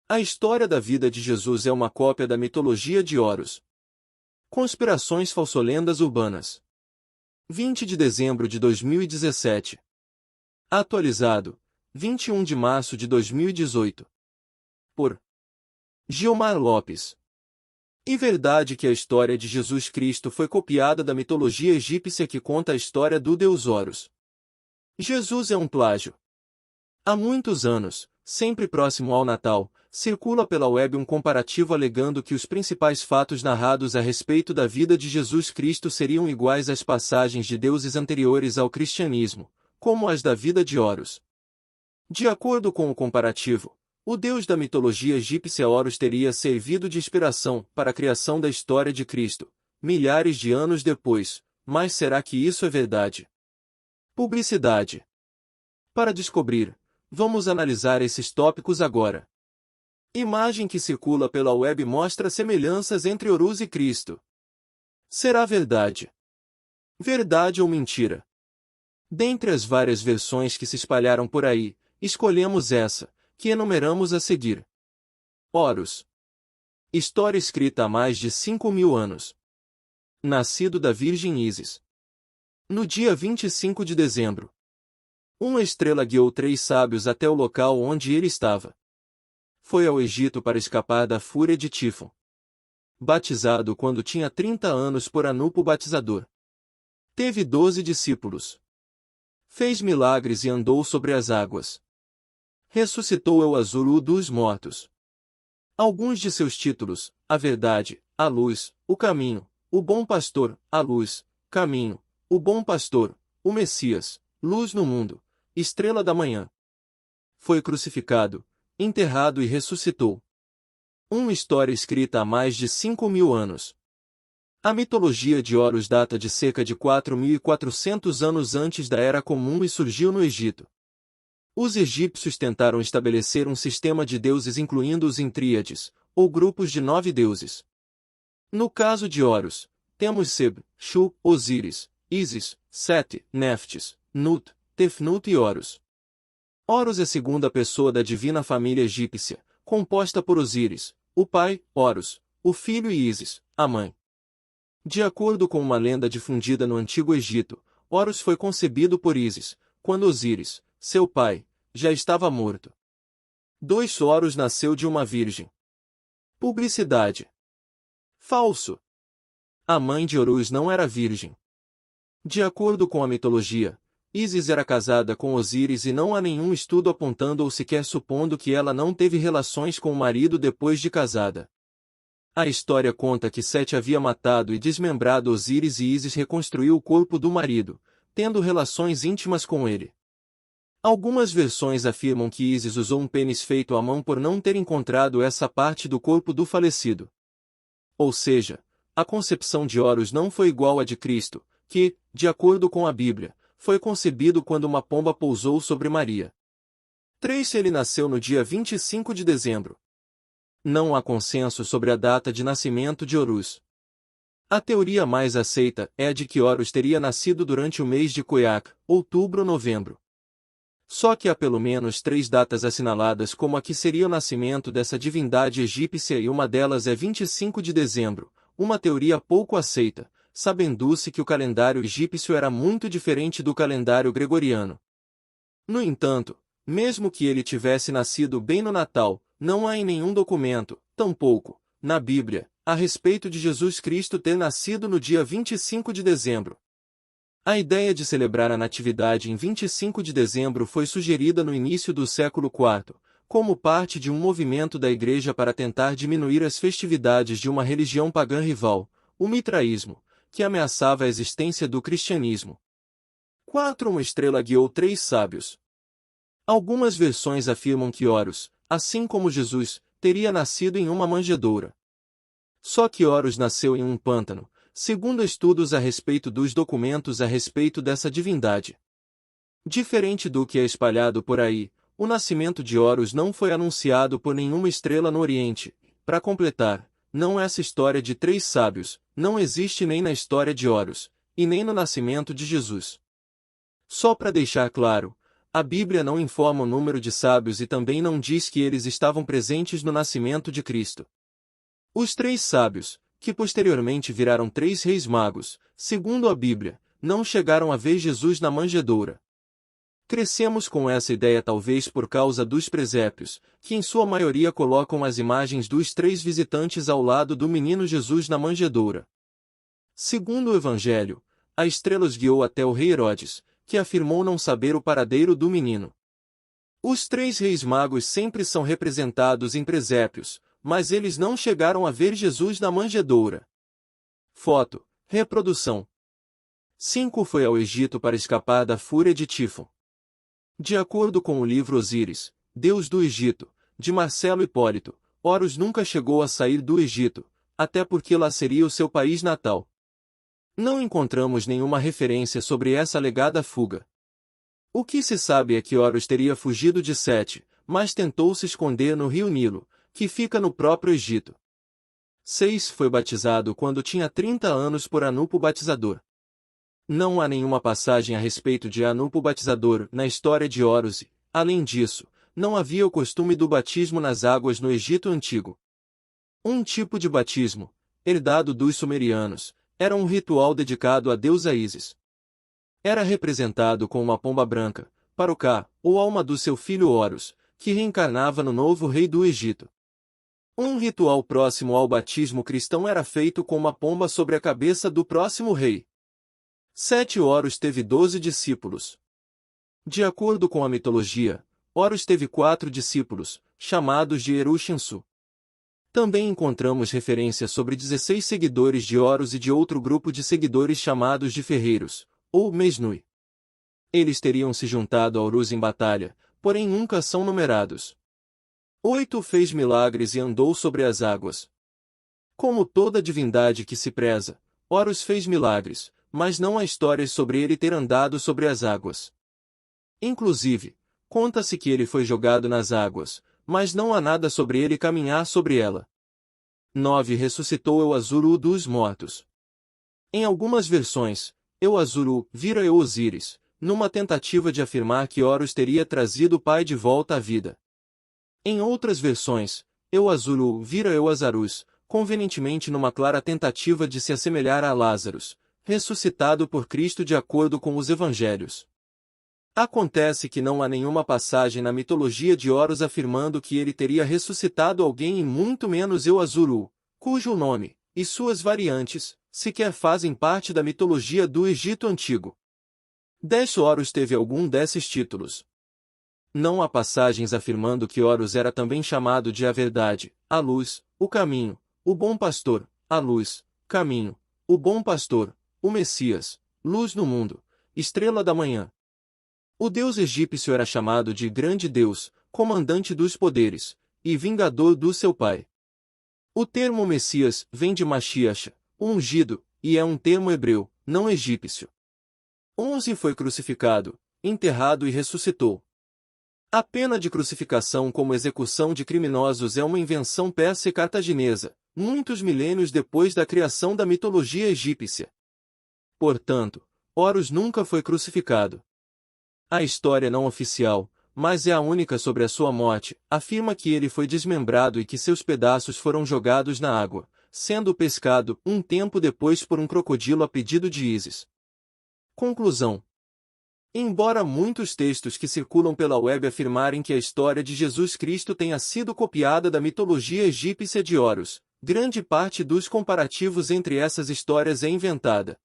A história da vida de Jesus é uma cópia da mitologia de Horus. Conspirações falsolendas urbanas. 20 de dezembro de 2017. Atualizado, 21 de março de 2018. Por Gilmar Lopes. É verdade que a história de Jesus Cristo foi copiada da mitologia egípcia que conta a história do deus Horus. Jesus é um plágio. Há muitos anos, sempre próximo ao Natal, circula pela web um comparativo alegando que os principais fatos narrados a respeito da vida de Jesus Cristo seriam iguais às passagens de deuses anteriores ao cristianismo, como as da vida de Horus. De acordo com o comparativo, o deus da mitologia egípcia Horus teria servido de inspiração para a criação da história de Cristo, milhares de anos depois, mas será que isso é verdade? Publicidade. Para descobrir, vamos analisar esses tópicos agora. Imagem que circula pela web mostra semelhanças entre Horus e Cristo. Será verdade? Verdade ou mentira? Dentre as várias versões que se espalharam por aí, escolhemos essa, que enumeramos a seguir. Horus. História escrita há mais de 5.000 anos. Nascido da Virgem Ísis. No dia 25 de dezembro. Uma estrela guiou 3 sábios até o local onde ele estava. Foi ao Egito para escapar da fúria de Tifon. Batizado quando tinha 30 anos por Anupo Batizador. Teve 12 discípulos. Fez milagres e andou sobre as águas. Ressuscitou El-Azuru dos mortos. Alguns de seus títulos: a verdade, a luz, o caminho, o bom pastor, a luz, caminho, o bom pastor, o Messias, luz no mundo, estrela da manhã. Foi crucificado, enterrado e ressuscitou. Uma história escrita há mais de 5.000 anos. A mitologia de Horus data de cerca de 4.400 anos antes da Era Comum e surgiu no Egito. Os egípcios tentaram estabelecer um sistema de deuses incluindo-os em tríades, ou grupos de 9 deuses. No caso de Horus, temos Seb, Shu, Osíris, Ísis, Sete, Neftis, Nut, Tefnut e Horus. Horus é a segunda pessoa da divina família egípcia, composta por Osíris, o pai, Horus, o filho e Ísis, a mãe. De acordo com uma lenda difundida no Antigo Egito, Horus foi concebido por Ísis, quando Osíris, seu pai, já estava morto. 2 Horus nasceu de uma virgem. Publicidade. Falso. A mãe de Horus não era virgem. De acordo com a mitologia, Ísis era casada com Osíris e não há nenhum estudo apontando ou sequer supondo que ela não teve relações com o marido depois de casada. A história conta que Sete havia matado e desmembrado Osíris e Ísis reconstruiu o corpo do marido, tendo relações íntimas com ele. Algumas versões afirmam que Ísis usou um pênis feito à mão por não ter encontrado essa parte do corpo do falecido. Ou seja, a concepção de Horus não foi igual à de Cristo, que, de acordo com a Bíblia, foi concebido quando uma pomba pousou sobre Maria. 3 Ele nasceu no dia 25 de dezembro. Não há consenso sobre a data de nascimento de Horus. A teoria mais aceita é a de que Horus teria nascido durante o mês de Coiac, outubro ou novembro. Só que há pelo menos 3 datas assinaladas como a que seria o nascimento dessa divindade egípcia e uma delas é 25 de dezembro, uma teoria pouco aceita, sabendo-se que o calendário egípcio era muito diferente do calendário gregoriano. No entanto, mesmo que ele tivesse nascido bem no Natal, não há em nenhum documento, tampouco, na Bíblia, a respeito de Jesus Cristo ter nascido no dia 25 de dezembro. A ideia de celebrar a Natividade em 25 de dezembro foi sugerida no início do século IV, como parte de um movimento da Igreja para tentar diminuir as festividades de uma religião pagã rival, o mitraísmo, que ameaçava a existência do cristianismo. 4 Uma estrela guiou 3 sábios. Algumas versões afirmam que Horus, assim como Jesus, teria nascido em uma manjedoura. Só que Horus nasceu em um pântano, segundo estudos a respeito dos documentos a respeito dessa divindade. Diferente do que é espalhado por aí, o nascimento de Horus não foi anunciado por nenhuma estrela no Oriente. Para completar, não essa história de 3 sábios, não existe nem na história de Horus, e nem no nascimento de Jesus. Só para deixar claro, A Bíblia não informa o número de sábios e também não diz que eles estavam presentes no nascimento de Cristo. Os 3 sábios, que posteriormente viraram 3 reis magos, segundo a Bíblia, não chegaram a ver Jesus na manjedoura. Crescemos com essa ideia talvez por causa dos presépios, que em sua maioria colocam as imagens dos 3 visitantes ao lado do menino Jesus na manjedoura. Segundo o Evangelho, a estrela os guiou até o rei Herodes, que afirmou não saber o paradeiro do menino. Os 3 reis magos sempre são representados em presépios, mas eles não chegaram a ver Jesus na manjedoura. Foto, reprodução. 5 foi ao Egito para escapar da fúria de Tifon. De acordo com o livro Osíris, Deus do Egito, de Marcelo Hipólito, Horus nunca chegou a sair do Egito, até porque lá seria o seu país natal. Não encontramos nenhuma referência sobre essa alegada fuga. O que se sabe é que Horus teria fugido de Sete, mas tentou se esconder no rio Nilo, que fica no próprio Egito. 6 foi batizado quando tinha 30 anos por Anupo Batizador. Não há nenhuma passagem a respeito de Anupo Batizador na história de Horus e, além disso, não havia o costume do batismo nas águas no Egito Antigo. Um tipo de batismo, herdado dos sumerianos, era um ritual dedicado à deusa Ísis. Era representado com uma pomba branca, Parocá, ou alma do seu filho Horus, que reencarnava no novo rei do Egito. Um ritual próximo ao batismo cristão era feito com uma pomba sobre a cabeça do próximo rei. 7 Horus teve 12 discípulos. De acordo com a mitologia, Horus teve 4 discípulos, chamados de Eru-Shinsu. Também encontramos referências sobre 16 seguidores de Horus e de outro grupo de seguidores chamados de ferreiros, ou Mesnui. Eles teriam se juntado a Horus em batalha, porém nunca são numerados. 8 fez milagres e andou sobre as águas. Como toda divindade que se preza, Horus fez milagres, mas não há histórias sobre ele ter andado sobre as águas. Inclusive, conta-se que ele foi jogado nas águas, mas não há nada sobre ele caminhar sobre ela. 9 ressuscitou Euazuru dos mortos. Em algumas versões, Euazuru vira Osíris, numa tentativa de afirmar que Horus teria trazido o pai de volta à vida. Em outras versões, Euazuru vira Euazarus, convenientemente numa clara tentativa de se assemelhar a Lázaros, ressuscitado por Cristo de acordo com os evangelhos. Acontece que não há nenhuma passagem na mitologia de Horus afirmando que ele teria ressuscitado alguém e muito menos Euazuru, cujo nome, e suas variantes, sequer fazem parte da mitologia do Egito Antigo. 10 Horus teve algum desses títulos. Não há passagens afirmando que Horus era também chamado de a verdade, a luz, o caminho, o bom pastor, a luz, caminho, o bom pastor, o Messias, luz no mundo, estrela da manhã. O deus egípcio era chamado de Grande Deus, comandante dos poderes, e vingador do seu pai. O termo Messias vem de Mashiach, o ungido, e é um termo hebreu, não egípcio. 11 foi crucificado, enterrado e ressuscitou. A pena de crucificação como execução de criminosos é uma invenção persa e cartaginesa, muitos milênios depois da criação da mitologia egípcia. Portanto, Horus nunca foi crucificado. A história não oficial, mas é a única sobre a sua morte, afirma que ele foi desmembrado e que seus pedaços foram jogados na água, sendo pescado um tempo depois por um crocodilo a pedido de Ísis. Conclusão. Embora muitos textos que circulam pela web afirmarem que a história de Jesus Cristo tenha sido copiada da mitologia egípcia de Horus, grande parte dos comparativos entre essas histórias é inventada.